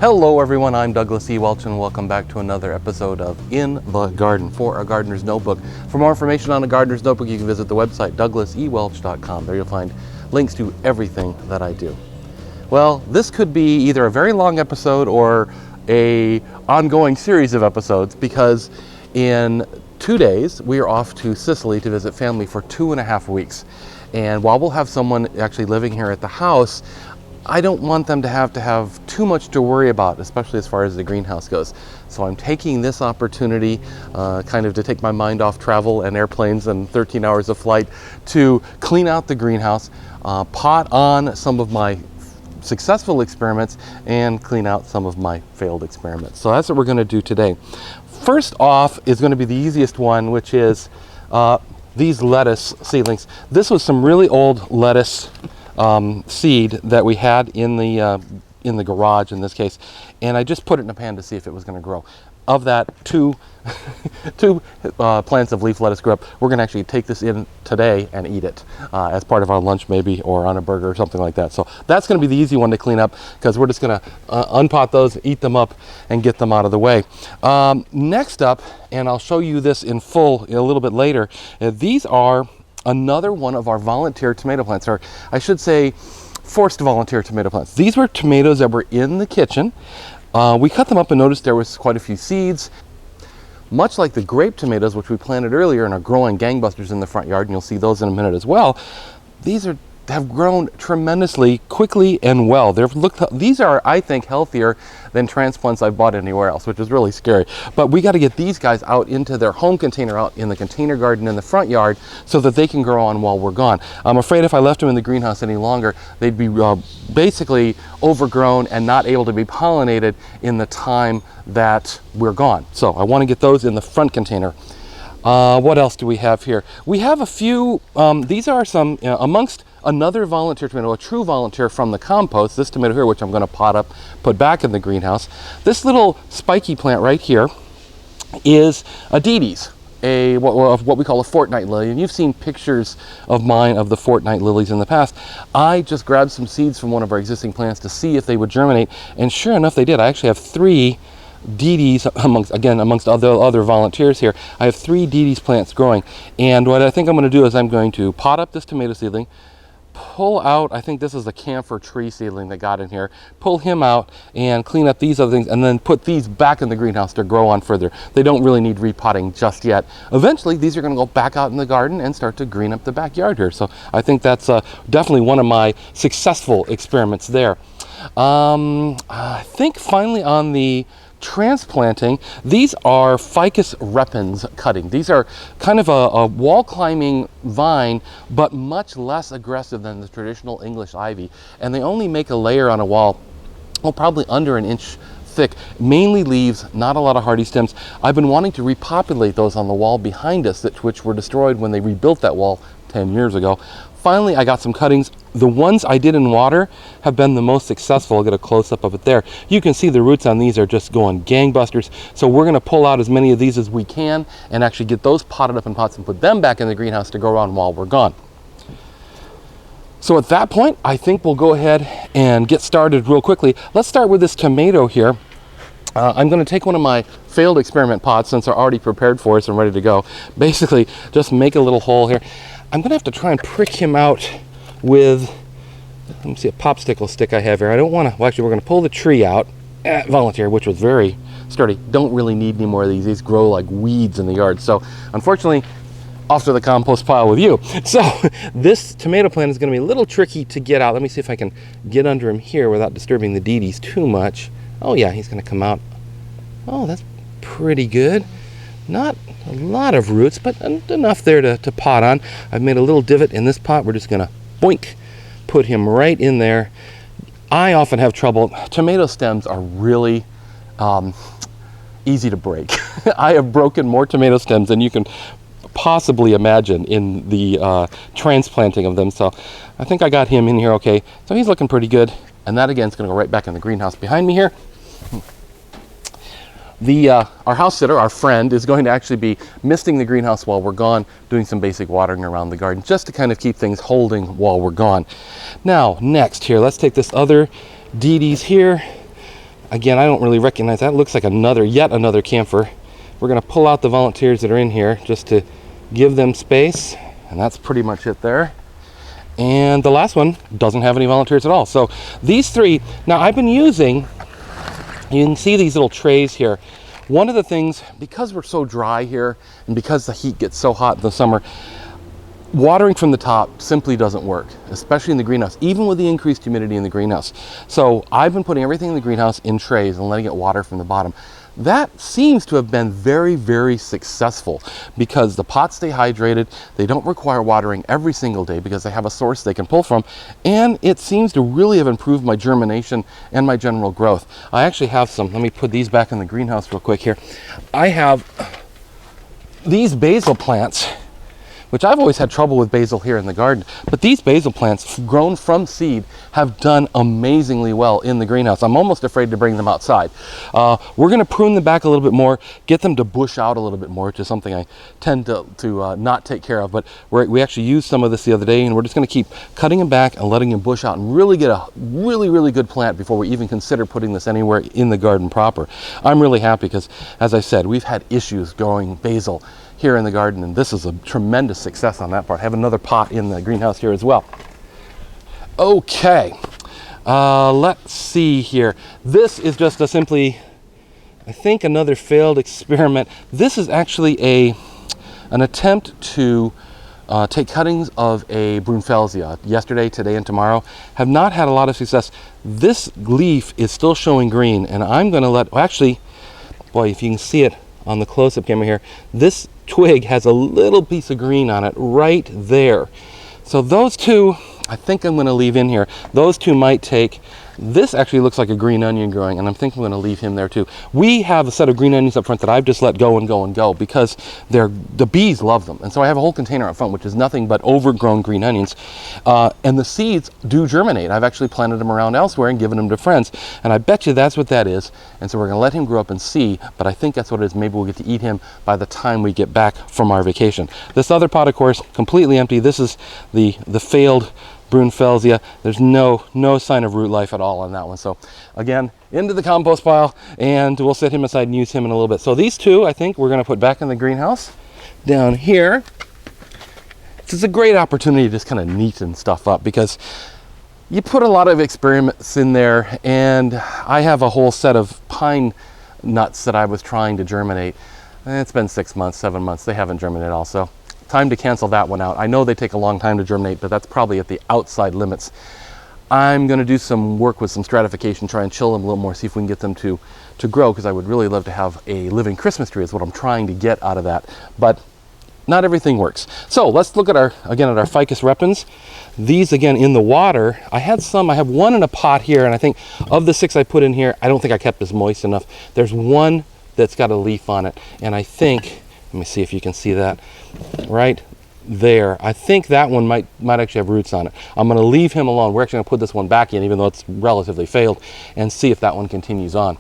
Hello everyone, I'm Douglas E. Welch and welcome back to another episode of In the Garden for A Gardener's Notebook. For more information on A Gardener's Notebook, you can visit the website douglasewelch.com. There you'll find links to everything that I do. Well, this could be either a very long episode or a ongoing series of episodes, because in 2 days we are off to Sicily to visit family for 2.5 weeks. And while we'll have someone actually living here at the house, I don't want them to have too much to worry about, especially as far as the greenhouse goes. So I'm taking this opportunity kind of to take my mind off travel and airplanes and 13 hours of flight to clean out the greenhouse, pot on some of my successful experiments, and clean out some of my failed experiments. So that's what we're going to do today. First off is going to be the easiest one, which is these lettuce seedlings. This was some really old lettuce seed that we had in the garage in this case, and I just put it in a pan to see if it was going to grow. Of that, two plants of leaf lettuce grew up. We're going to actually take this in today and eat it as part of our lunch, maybe, or on a burger or something like that. So that's going to be the easy one to clean up, because we're just going to unpot those, eat them up, and get them out of the way. Next up, and I'll show you this in full a little bit later, these are another one of our volunteer tomato plants, or I should say forced volunteer tomato plants. These were tomatoes that were in the kitchen. We cut them up and noticed there was quite a few seeds. Much like the grape tomatoes, which we planted earlier and are growing gangbusters in the front yard, and you'll see those in a minute as well, these have grown tremendously quickly and well. These are, I think, healthier than transplants I've bought anywhere else, which is really scary. But we got to get these guys out into their home container, out in the container garden in the front yard, so that they can grow on while we're gone. I'm afraid if I left them in the greenhouse any longer, they'd be basically overgrown and not able to be pollinated in the time that we're gone. So I want to get those in the front container. What else do we have here? We have a few, these are some, amongst another volunteer tomato, a true volunteer from the compost, this tomato here, which I'm going to pot up, put back in the greenhouse. This little spiky plant right here is a Dietes, what we call a fortnight lily, and you've seen pictures of mine of the fortnight lilies in the past. I just grabbed some seeds from one of our existing plants to see if they would germinate, and sure enough they did. I actually have 3 Dietes amongst other volunteers here. I have 3 Dietes plants growing, and what I think I'm going to do is I'm going to pot up this tomato seedling, pull out, I think this is a camphor tree seedling that got in here, pull him out and clean up these other things, and then put these back in the greenhouse to grow on further. They don't really need repotting just yet. Eventually these are going to go back out in the garden and start to green up the backyard here. So I think that's definitely one of my successful experiments there. I think finally on the transplanting, these are Ficus Repens cutting. These are kind of a wall climbing vine, but much less aggressive than the traditional English ivy, and they only make a layer on a wall, probably under an inch thick, mainly leaves, not a lot of hardy stems. I've been wanting to repopulate those on the wall behind us, which were destroyed when they rebuilt that wall 10 years ago. Finally, I got some cuttings. The ones I did in water have been the most successful. I'll get a close-up of it there. You can see the roots on these are just going gangbusters. So we're going to pull out as many of these as we can and actually get those potted up in pots and put them back in the greenhouse to grow on while we're gone. So at that point, I think we'll go ahead and get started real quickly. Let's start with this tomato here. I'm going to take one of my failed experiment pots, since they're already prepared for us and ready to go. Basically, just make a little hole here. I'm going to have to try and prick him out with, let me see, a popsicle stick I have here. I don't want to, well, actually we're going to pull the tree out. Volunteer, which was very sturdy. Don't really need any more of these. These grow like weeds in the yard. So unfortunately, off to the compost pile with you. So this tomato plant is going to be a little tricky to get out. Let me see if I can get under him here without disturbing the Dietes too much. Oh yeah, he's going to come out. Oh, that's pretty good. Not a lot of roots, but enough there to pot on. I've made a little divot in this pot. We're just going to boink, put him right in there. I often have trouble. Tomato stems are really easy to break. I have broken more tomato stems than you can possibly imagine in the transplanting of them. So I think I got him in here okay. So he's looking pretty good. And that again is going to go right back in the greenhouse behind me here. Our house sitter, our friend, is going to actually be misting the greenhouse while we're gone, doing some basic watering around the garden, just to kind of keep things holding while we're gone. Now, next here, let's take this other Dietes here, Again, I don't really recognize that. It looks like yet another camphor. We're going to pull out the volunteers that are in here just to give them space, and that's pretty much it there. And the last one doesn't have any volunteers at all. So these three, now I've been using, you can see these little trays here. One of the things, because we're so dry here and because the heat gets so hot in the summer, watering from the top simply doesn't work, especially in the greenhouse, even with the increased humidity in the greenhouse. So I've been putting everything in the greenhouse in trays and letting it water from the bottom. That seems to have been very, very successful because the pots stay hydrated. They don't require watering every single day because they have a source they can pull from. And it seems to really have improved my germination and my general growth. I actually have some, let me put these back in the greenhouse real quick here. I have these basil plants, which I've always had trouble with basil here in the garden, but these basil plants grown from seed have done amazingly well in the greenhouse. I'm almost afraid to bring them outside. We're going to prune them back a little bit more, get them to bush out a little bit more, which is something I tend to not take care of, but we actually used some of this the other day, and we're just going to keep cutting them back and letting them bush out and really get a really good plant before we even consider putting this anywhere in the garden proper. I'm really happy because, as I said, we've had issues growing basil here in the garden, and this is a tremendous success on that part. I have another pot in the greenhouse here as well. Okay, let's see here. This is just a simply, I think, another failed experiment. This is actually an attempt to take cuttings of a Brunfelsia yesterday, today, and tomorrow. Have not had a lot of success. This leaf is still showing green, and I'm going to actually, boy, if you can see it on the close-up camera here, this twig has a little piece of green on it right there. So those two, I think I'm going to leave in here. Those two might take. This actually looks like a green onion growing, and I'm thinking I'm going to leave him there too. We have a set of green onions up front that I've just let go and go and go because the bees love them. And so I have a whole container up front, which is nothing but overgrown green onions. And the seeds do germinate. I've actually planted them around elsewhere and given them to friends. And I bet you that's what that is. And so we're going to let him grow up and see, but I think that's what it is. Maybe we'll get to eat him by the time we get back from our vacation. This other pot, of course, completely empty. This is the failed Brunfelsia. There's no sign of root life at all on that one. So again, into the compost pile, and we'll set him aside and use him in a little bit. So these two, I think, we're going to put back in the greenhouse. Down here, this is a great opportunity to just kind of neaten stuff up because you put a lot of experiments in there, and I have a whole set of pine nuts that I was trying to germinate. And it's been 6 months, 7 months. They haven't germinated also. Time to cancel that one out. I know they take a long time to germinate, but that's probably at the outside limits. I'm going to do some work with some stratification, try and chill them a little more, see if we can get them to grow, because I would really love to have a living Christmas tree is what I'm trying to get out of that. But not everything works. So let's look at our Ficus Repens. These again in the water. I have one in a pot here, and I think of the 6 I put in here, I don't think I kept this moist enough. There's one that's got a leaf on it, and I think, let me see if you can see that right there. I think that one might actually have roots on it. I'm going to leave him alone. We're actually going to put this one back in, even though it's relatively failed, and see if that one continues on.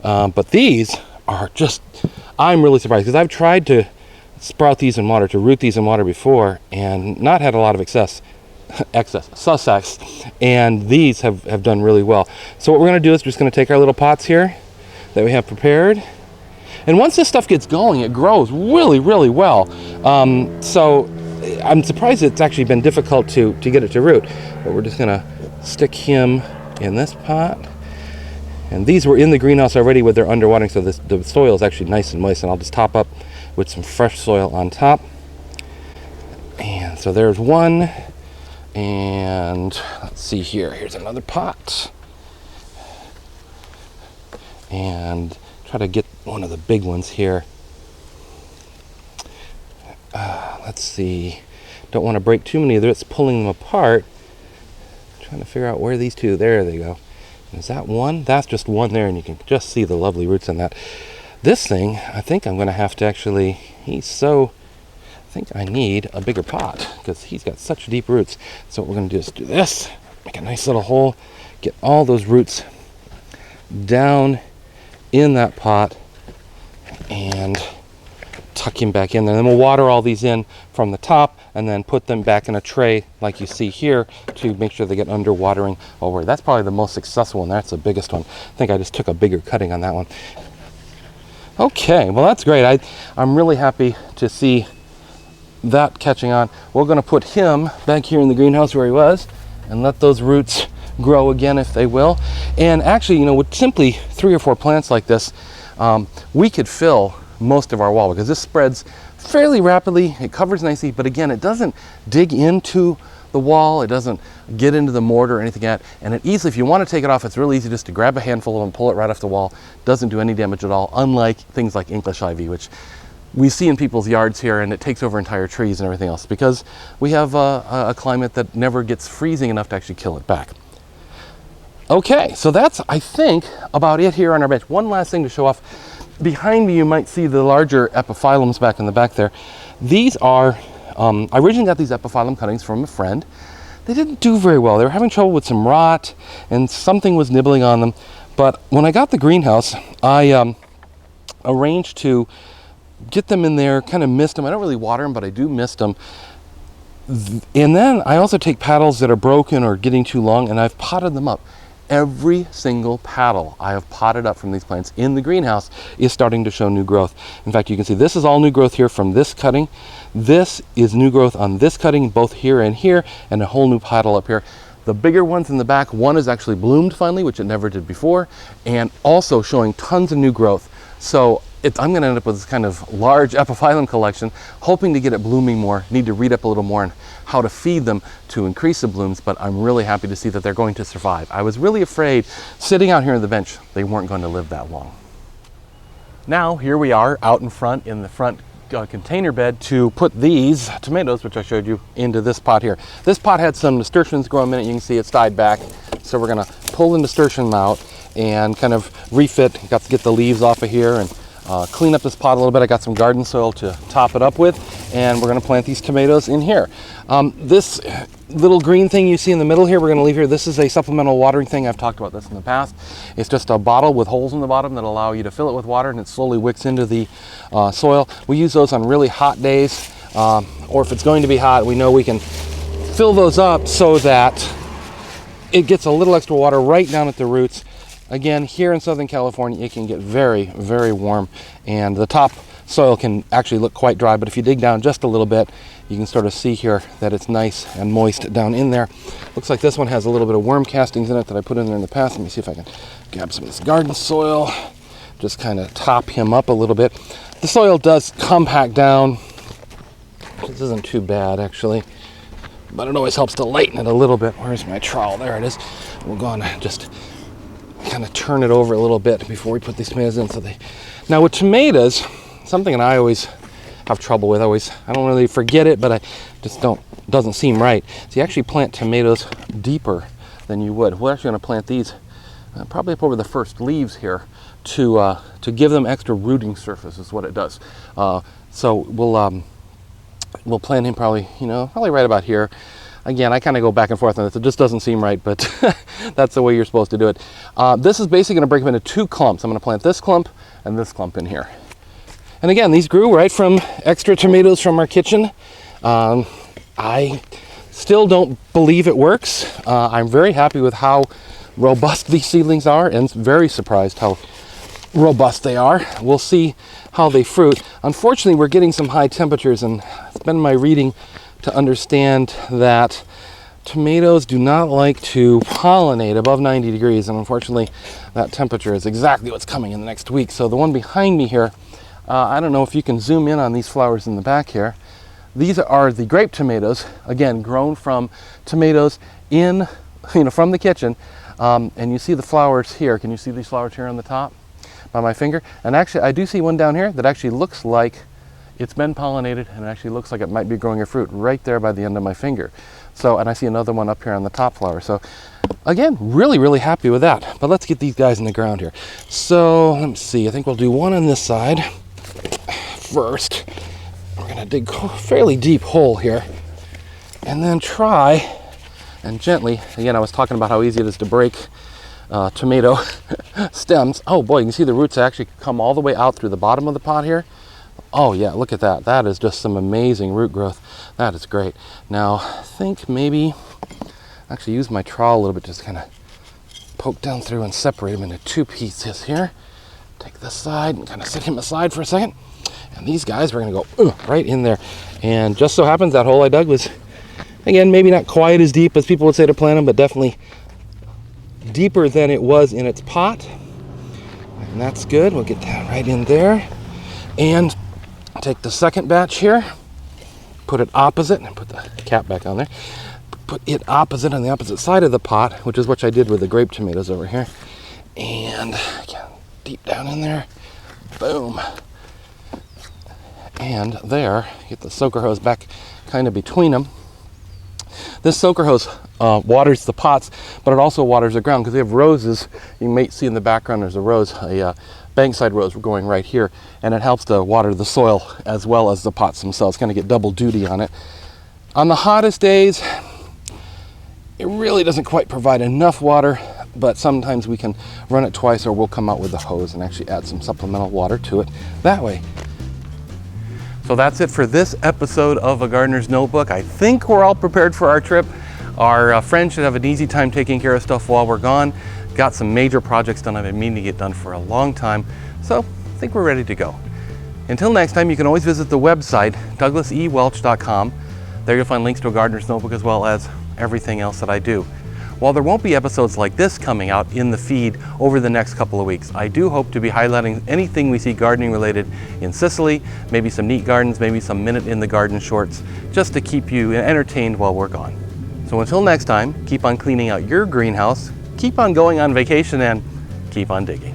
But these are just, I'm really surprised because I've tried to sprout these in water, to root these in water before, and not had a lot of success, and these have done really well. So what we're going to do is we're just going to take our little pots here that we have prepared. And once this stuff gets going, it grows really, really well. So I'm surprised it's actually been difficult to get it to root. But we're just going to stick him in this pot. And these were in the greenhouse already with their underwatering, so the soil is actually nice and moist. And I'll just top up with some fresh soil on top. And so there's one. And let's see here. Here's another pot. And try to get one of the big ones here. Let's see. Don't want to break too many of them. It's pulling them apart. Trying to figure out where these two. There they go. Is that one? That's just one there, and you can just see the lovely roots in that. This thing, I think I'm going to have to actually. I think I need a bigger pot because he's got such deep roots. So what we're going to do is do this. Make a nice little hole. Get all those roots down in that pot and tuck him back in there. Then we'll water all these in from the top and then put them back in a tray like you see here to make sure they get under watering over. That's probably the most successful one. That's the biggest one. I think I just took a bigger cutting on that one. Okay, well that's great. I'm really happy to see that catching on. We're going to put him back here in the greenhouse where he was and let those roots grow again if they will. And actually, you know, with simply 3 or 4 plants like this, we could fill most of our wall because this spreads fairly rapidly. It covers nicely, but again, it doesn't dig into the wall. It doesn't get into the mortar or anything yet. And it easily, if you want to take it off, it's really easy just to grab a handful of them, pull it right off the wall. Doesn't do any damage at all, unlike things like English ivy, which we see in people's yards here, and it takes over entire trees and everything else because we have a climate that never gets freezing enough to actually kill it back. Okay, so that's, I think, about it here on our bench. One last thing to show off. Behind me, you might see the larger epiphyllums back in the back there. These are, I originally got these epiphyllum cuttings from a friend. They didn't do very well. They were having trouble with some rot, and something was nibbling on them. But when I got the greenhouse, I arranged to get them in there, kind of mist them. I don't really water them, but I do mist them. And then I also take paddles that are broken or getting too long, and I've potted them up. Every single paddle I have potted up from these plants in the greenhouse is starting to show new growth. In fact, you can see this is all new growth here from this cutting. This is new growth on this cutting, both here, and a whole new paddle up here. The bigger ones in the back, one is actually bloomed finally, which it never did before, and also showing tons of new growth. So I'm going to end up with this kind of large epiphyllum collection, hoping to get it blooming more. Need to read up a little more on how to feed them to increase the blooms, but I'm really happy to see that they're going to survive. I was really afraid, sitting out here on the bench, they weren't going to live that long. Now, here we are out in front, in the front container bed to put these tomatoes, which I showed you, into this pot here. This pot had some nasturtiums growing in it. You can see it's died back. So we're going to pull the nasturtium out and kind of refit. Got to get the leaves off of here and clean up this pot a little bit. I got some garden soil to top it up with, and we're going to plant these tomatoes in here. This little green thing you see in the middle here, we're going to leave here. This is a supplemental watering thing. I've talked about this in the past. It's just a bottle with holes in the bottom that allow you to fill it with water, and it slowly wicks into the soil. We use those on really hot days, or if it's going to be hot, we know we can fill those up so that it gets a little extra water right down at the roots. Again, here in Southern California, it can get very, very warm, and the top soil can actually look quite dry, but if you dig down just a little bit, you can sort of see here that it's nice and moist down in there. Looks like this one has a little bit of worm castings in it that I put in there in the past. Let me see if I can grab some of this garden soil, just kind of top him up a little bit. The soil does compact down. This isn't too bad, actually, but it always helps to lighten it a little bit. Where's my trowel? There it is. We're going to just kind of turn it over a little bit before we put these tomatoes in. Now with tomatoes, something that I always have trouble with, I don't really forget it, but I just doesn't seem right. So you actually plant tomatoes deeper than you would. We're actually going to plant these probably up over the first leaves here to give them extra rooting surface is what it does. So we'll plant him probably right about here. Again, I kind of go back and forth on this. It just doesn't seem right, but that's the way you're supposed to do it. This is basically going to break them into 2 clumps. I'm going to plant this clump and this clump in here. And again, these grew right from extra tomatoes from our kitchen. I still don't believe it works. I'm very happy with how robust these seedlings are, and very surprised how robust they are. We'll see how they fruit. Unfortunately, we're getting some high temperatures, and it's been my reading to understand that tomatoes do not like to pollinate above 90 degrees, and unfortunately that temperature is exactly what's coming in the next week. So the one behind me here, I don't know if you can zoom in on these flowers in the back here. These are the grape tomatoes, again grown from tomatoes from the kitchen, and you see the flowers here. Can you see these flowers here on the top by my finger? And actually I do see one down here that actually looks like it's been pollinated, and it actually looks like it might be growing a fruit right there by the end of my finger. So, and I see another one up here on the top flower. So again, really, really happy with that. But let's get these guys in the ground here. So let me see, I think we'll do one on this side first. We're gonna dig a fairly deep hole here, and then try and gently, again, I was talking about how easy it is to break tomato stems. Oh boy, you can see the roots actually come all the way out through the bottom of the pot here. Oh yeah, look at that. That is just some amazing root growth. That is great. Now, I think maybe actually use my trowel a little bit, just kind of poke down through and separate them into 2 pieces here. Take this side and kind of set him aside for a second. And these guys, we're gonna go right in there. And just so happens that hole I dug was, again, maybe not quite as deep as people would say to plant them, but definitely deeper than it was in its pot. And that's good. We'll get that right in there. And take the second batch here, put it opposite, and put the cap back on there. Put it opposite on the opposite side of the pot, which is what I did with the grape tomatoes over here. And again, deep down in there, boom. And there, get the soaker hose back kind of between them. This soaker hose waters the pots, but it also waters the ground because they have roses. You may see in the background there's a rose, a bankside rose going right here, and it helps to water the soil as well as the pots themselves. Kind of get double duty on it. On the hottest days, it really doesn't quite provide enough water, but sometimes we can run it twice, or we'll come out with the hose and actually add some supplemental water to it that way. So that's it for this episode of A Gardener's Notebook. I think we're all prepared for our trip. Our friends should have an easy time taking care of stuff while we're gone. Got some major projects done I've been meaning to get done for a long time, so I think we're ready to go. Until next time, you can always visit the website, douglasewelch.com. There you'll find links to A Gardener's Notebook as well as everything else that I do. While there won't be episodes like this coming out in the feed over the next couple of weeks, I do hope to be highlighting anything we see gardening related in Sicily, maybe some neat gardens, maybe some minute in the garden shorts, just to keep you entertained while we're gone. So until next time, keep on cleaning out your greenhouse, keep on going on vacation, and keep on digging.